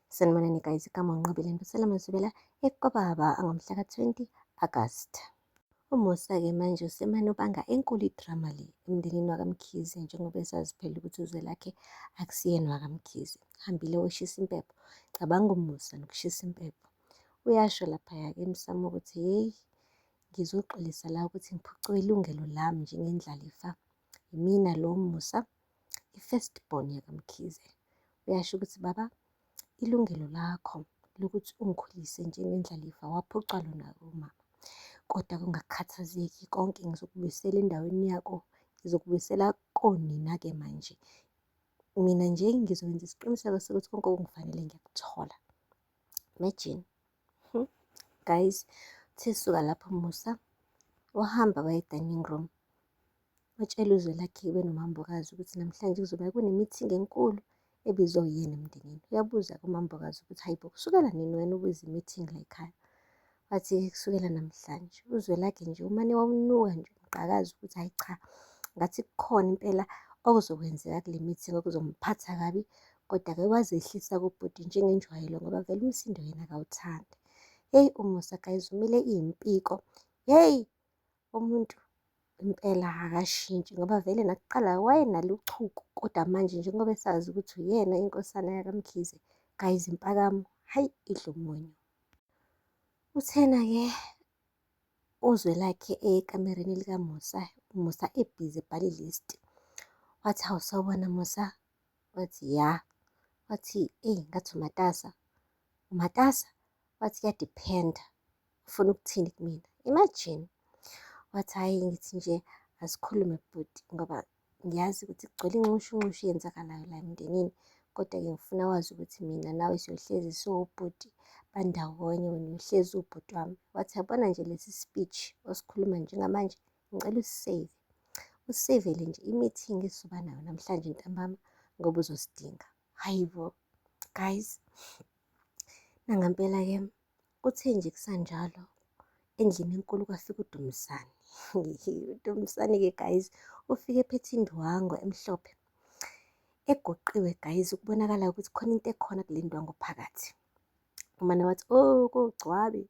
Sanibonani guys, igama uNqobile Ntusela Mazubela eKwababa angomhla ka-20 Agasti. UMusa-ke manje usemane ubanga enkulu idrama le emndenini wakaMkhize, njengoba esazi phela ukuthi uzwelakhe akusiyena wakaMkhize. Hambile woshisa impepho. Cabanga uMusa nokushisa impepho. Uyasho laphaya-ke emsamo ukuthi hheyi, ngizoxolisa la ukuthi ngiphucwe ilungelo lami njengendlalifa. Yimina lo Musa, i-first born yakaMkhize. Uyasho ukuthi baba, ilungelo lakho lokuthi ungikhulise njengendlalifa waphucwa lona umama. Kodwa kungakhathazeki, konke ngizokubuyisela endaweni yako, ngizokubuyisela konina-ke manje. Mina nje ngizokwenza isiqiniseko sokuthi konke okungifanele ngiyakuthola. Imagine. Guys, uthe suka lapho Musa, wahamba waya e-dining room. Watshela uzwelakhe nomambokazi ukuthi namhlanje kuzoba kunemithingi enkulu ebizwa uyena emndenini. Uyabuza kumambokazi ukuthi hayibo, kusukela nini wena ubiza imithingi la ekhaya? Wathi kusukela namhlanje. Uzwelakhe nje umane wamnuka nje umqakazi ukuthi hayi cha, ngathi kukhona impela okuzokwenzeka kule mithingi okuzomphatha kabi, kodwa-ke wazehlisa kubhuti njengenjwayelo ngoba vele umsindo yena akawuthandi. Heyi uMusa guys, umile iyimpiko. Yeyi umuntu impela akashintshi ngoba vele nakuqala wayenalo uchuku, kodwa manje njengoba esazi ukuthi uyena inkosana yakaMkhize, guys impakamo hayi idla umunyu. Uthena-ke uzwelakhe ekamereni likaMusa, uMusa ebhizi ebhala i-list. Wathi awusawubona Musa? Wathi ya. Wathi eyi ngathi umatasa. Umatasa? Wathi kuyadiphenda, ufuna ukuthini kumina? Imagine. Wathi hhayi ngithi nje asikhulume bhuti ngoba ngiyazi ukuthi kugcwele inxushunxushu eyenzakalayo la emndenini, kodwa-ke ngifuna wazi ukuthi mina nawe siyohlezi siwubhuti bandawonye, wena uhlezi ubhuti wami. Wathi yabona nje lesi speech osikhuluma njengamanje, ngicela usiseve. Usisevele nje i-meeting esizoba nayo namhlanje ntambama ngoba uzosidinga. Hayibo guys, nangampela-ke uthe nje kusanjalo endlini enkulu kwafika uDumisane. uDumisane-ke guys ufike ephethe indwangu emhlophe egoqiwe guys, ukubonakala ukuthi khona into ekhona kule ndwangu phakathi. Umane wathi oh kugcwabe.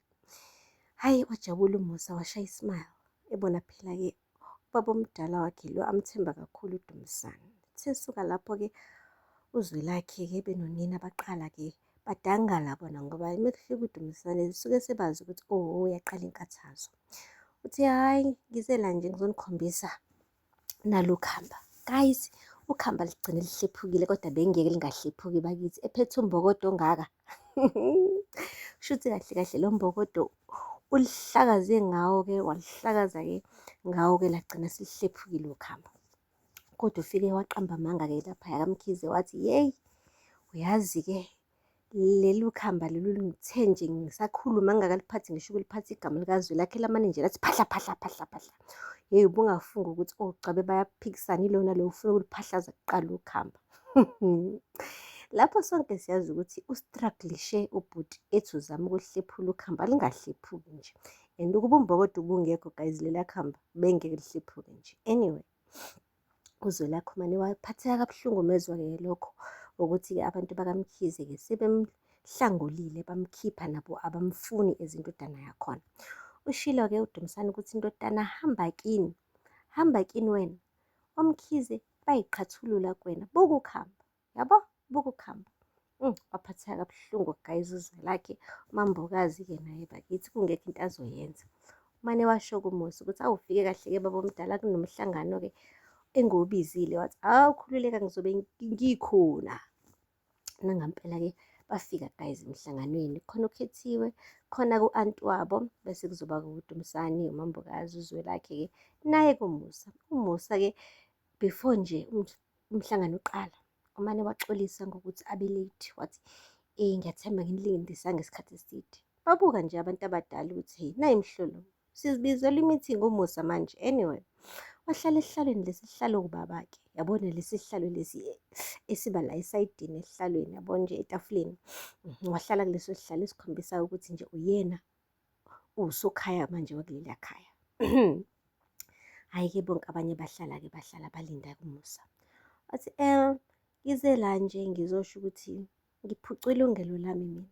Hhayi wajabula uMusa washaya ismile, ebona phela-ke ubaba omdala wakhe lo amthemba kakhulu uDumisane. Sesuka lapho-ke uzwelakhe-ke benonina baqala-ke badangala bona ngoba uma kufika uDumisane suke sebazi ukuthi oh uyaqala inkathazo. Uthi hhayi ngize la nje ngizonikhombisa nalo khamba. Guys, ukhamba ligcine lihlephukile kodwa bengeke lingahlephuki bakithi, ephethe umbokodo ongaka. Kushuthi kahle kahle lo mbokodo ulihlakaze ngawo-ke, walihlakaza-ke ngawo-ke lagcina selihlephukile ukhamba. Kodwa ufike waqamba amanga-ke laphaya kaMkhize wathi yeyi, uyazi-ke lelu khamba lolu ngithe nje ngisakhuluma ngingakaliphathi ngisho ukuliphatha igama likazwelakhe lamane nje lathi phahla phahla phahla phahla. Yeyi ubungafungi ukuthi ogcabe bayaphikisana ilo nalo ufuna ukuliphahlaza kuqala ukhamba. Lapho sonke siyazi ukuthi ustruglishe ubhuti ethi uzama ukuhlephula ukhamba lingahlephuki nje, and ukuba umbokodo ubungekho guys lela khamba bengeke lihlephuke nje. Anyway, uzwelakhe umane waphatheka kabuhlungu umezwa-ke lokho ukuthi-ke abantu bakaMkhize-ke sebemhlangulile bamkhipha nabo abamfuni ezindodana yakhona. Ushilo-ke uDumisane ukuthi indodana hamba kini, hamba kini wena. OMkhize bayiqhathulula kuwena, buka ukhamba, yabo buka ukhamba. Waphatheka kabuhlungu guys uzwelakhe. Umambokazi-ke naye bakithi kungekho into azoyenza. Umane washo kuMusa ukuthi awufike kahle-ke baba omdala kunomhlangano-ke engiwubizile. Wathi awu khululeka ngizobe ngikhona. Nangampela-ke bafika guys emhlanganweni, khona ukhethiwe, khona ku-anti wabo, bese kuzoba uDumisane, umambokazi, uzwelakhe-ke naye kuMusa. UMusa-ke before nje umhlangano uqala umane waxolisa ngokuthi abe late. Wathi ngiyathemba nginilindisa ngesikhathi eside. Babuka nje abantu abadala ukuthi hey nayi mhlolo, sizibizelwe i-meeting uMusa manje. Anyway, wahlala esihlalweni lesi sihlalo kubaba-ke, yabona lesi sihlalo lesi esiba la esayidini esihlalweni, yabo nje etafuleni. Wahlala kuleso sihlalo esikhombisa ukuthi nje uyena usokhaya manje wakuleliya khaya. Hhayi-ke bonke abanye bahlala-ke bahlala balinda kuMusa. Wathi ngize la nje ngizosho ukuthi ngiphucwa ilungelo lami mina,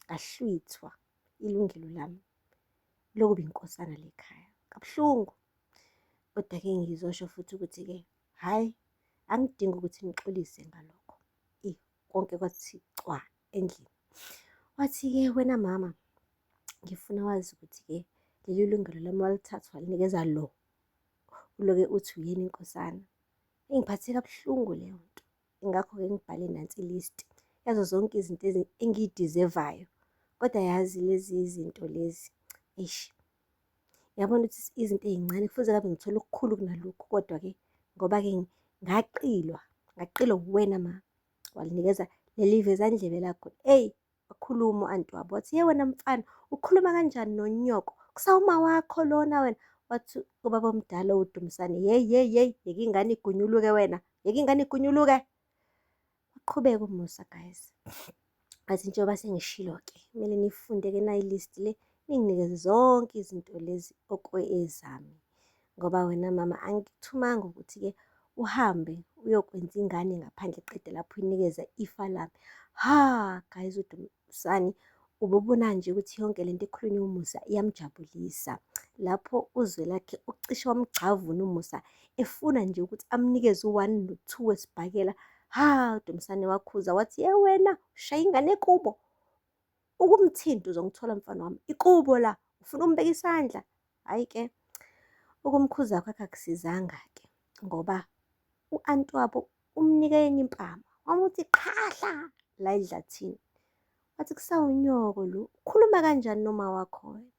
ngahlwithwa ilungelo lami lokuba inkosana lekhaya. Kabuhlungu, kodwa-ke ngizosho futhi ukuthi-ke hhayi, angidingi ukuthi ngixolise ngalokho. Konke kwathi cwa endlini. Wathi-ke, wena mama, ngifuna wazi ukuthi-ke leli lungelo lami walithatha walinikeza lo uloke uthi uyena inkosana. Ingiphathe kabuhlungu leyo nto. Ingakho-ke ngibhale nansi i-list yazo zonke izinto engiyidizevayo. Kodwa yazi lezi zinto lezi, eish, ngiyabona ukuthi izinto ey'ncane kufuze ngabe ngithola okukhulu kunalokhu. Kodwa-ke ngoba-ke ngaqilwa uwena ma, walinikeza leli vezandlebe lakho. Eyi, wakhuluma u-anti wabo wathi, wena mfana, ukhuluma kanjani nonyoko? Kusawuma wakho lona wena. Wathi ubaba omdala uDumisane, yeyi, yeke ingane igunyuluke wena, yeke ingane igunyuluke. Waqhubeka umusa guys. Athi njengoba sengishilo-ke, kumele nifunde-ke nayi list le, ninginikeze zonke izinto lezi ezami. Ngoba wena mama angikuthumanga ukuthi-ke uhambe uyokwenza ingane ngaphandle qede lapho uyinikeza ifa lami. Guys, uDumisane ububona nje ukuthi yonke lento ekhulunywa umusa iyamjabulisa. Lapho uZwelakhe ucishe wamgcavuna umusa, efuna nje ukuthi amnikeze u-1 no-2 wesibhakela. uDumisane wakhuza wathi, wena ushaya ingane ekubo, ukumthinta uzongithola mfana wami, ikubo la, ufuna umbeka isandla. Hhayi-ke, ukumkhuza kwakhe akusizanga-ke, ngoba u-anti wabo umnike enye impama, wamuthi qhahla la edlathini. Wathi kusawunyoko lo, ukhuluma kanjani noma wakho wena?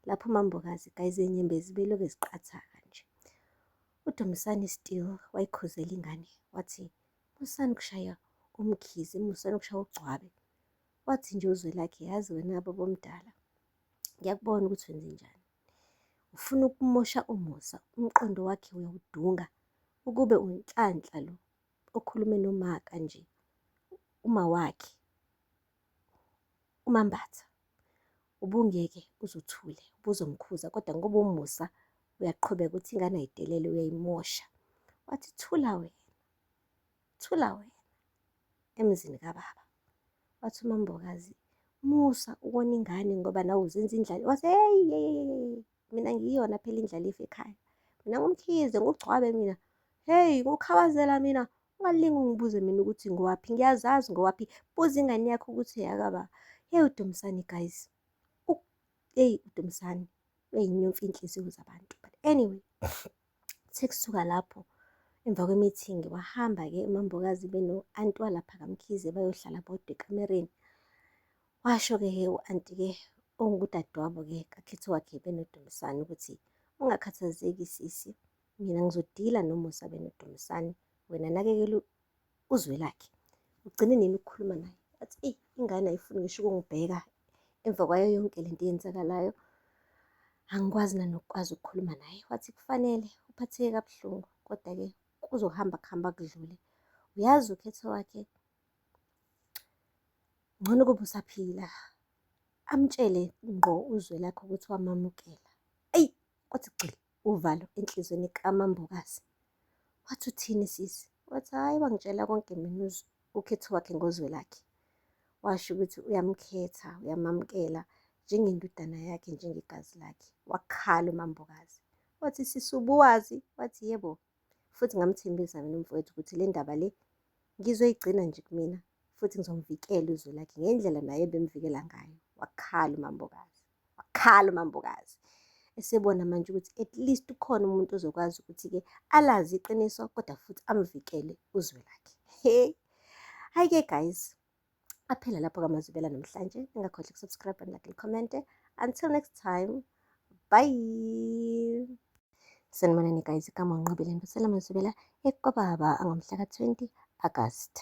Lapho uMambokazi guys iy'nyembezi belokhu ziqathaga nje. uDumisane still wayikhuzela ingane, wathi musani ukushaya umkhize, musani ukushaya ugcwabe. Wathi nje uZwelakhe, yazi wena baba omdala, ngiyakubona ukuthi wenze njani. Ufuna ukumosha umusa, umqondo wakhe uyawudunga ukube unhlanhla lo okhulume nomaka nje, uma wakhe uMambatha. Ubungeke uzuthule, ubuzomkhuza, kodwa ngoba umusa uyaqhubeka ukuthi ingane ayidelele uyayimosha. Wathi thula wena emzini kababa. Wathi uMambokazi, musa ukona ingane ngoba nawe uzenza indlala. Wathi hey, mina ngiyona phela indlalifa ekhaya, mina ngumkhize, ngugcwabe mina, hey, ngukhawazela mina. Ungalingi ungibuze mina ukuthi ngowaphi, ngiyazazi ngowaphi, buza ingane yakho ukuthi eyakaba. uDumisane guys, uDumisane uyayinyomfa iy'nhliziyo zabantu. But anyway, sekusuka lapho emva kwemithingi wahamba-ke uMambokazi beno-anti walapha kaMkhize bayohlala bodwa ekamereni. Washo-ke u-anti-ke ongudadewabo-ke kaKhethiwakhe benoDumisane ukuthi ungakhathazeki sisi, mina ngizodila nomusa benoDumisane, wena nakekela uZwelakhe, ugcine nini ukukhuluma naye. Wathi ingane ayifuni ngisho ukungibheka emva kwayo yonke lento eyenzakalayo, angikwazi nanokukwazi ukukhuluma naye. Wathi kufanele uphatheke kabuhlungu, kodwa-ke kuzohamba kuhamba kudlule. Uyazi uKhethiwakhe ngcono kuba usaphila, amtshele ngqo uZwelakhe ukuthi wamamukela. Kwathi gxili uvalo enhlizweni kaMambokazi. Wathi uthini sisi? Wathi hhayi, wangitshela konke mina uKhethiwakhe ngoZwelakhe. Washo ukuthi uyamkhetha, uyamamukela njengendodana yakhe, njengegazi lakhe. Wakhala uMambokazi. Wathi sisi ubuwazi? Wathi yebo, futhi ngamthembisa mina umfowethu ukuthi le ndaba le ngizoyigcina nje kumina, futhi ngizomvikela uZwelakhe ngendlela naye bemvikela ngayo. Wakhala uMambokazi. Esebona manje ukuthi at least ukhona umuntu ozokwazi ukuthi-ke alazi iqiniso, kodwa futhi amvikele uZwelakhe. Hhayi-ke guys, aphela lapho-ke amazwibela namhlanje. Ningakhohlwa ukusubscribe and like and comment. Until next time, bye. Sanibonani guys, igama unqobile Mbusela Mazwibela ekwababa angomhla ka-20 August.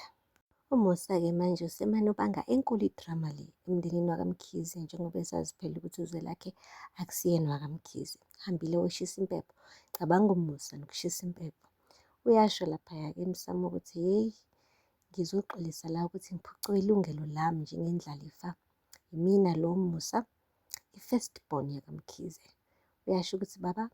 Umusa-ke manje usemane ubanga enkulu idrama le emndenini wakaMkhize, njengoba esazi phela ukuthi uZwelakhe akusiyena wakaMkhize. Hambile woshisa impepho, cabanga umusa nokushisa impepho. Uyasho laphaya-ke emsamo ukuthi yeyi, ngizoxolisa la ukuthi ngiphucwe ilungelo lami njengendlalifa. Yimina lo musa, i-first born yakaMkhize. Uyasho ukuthi baba,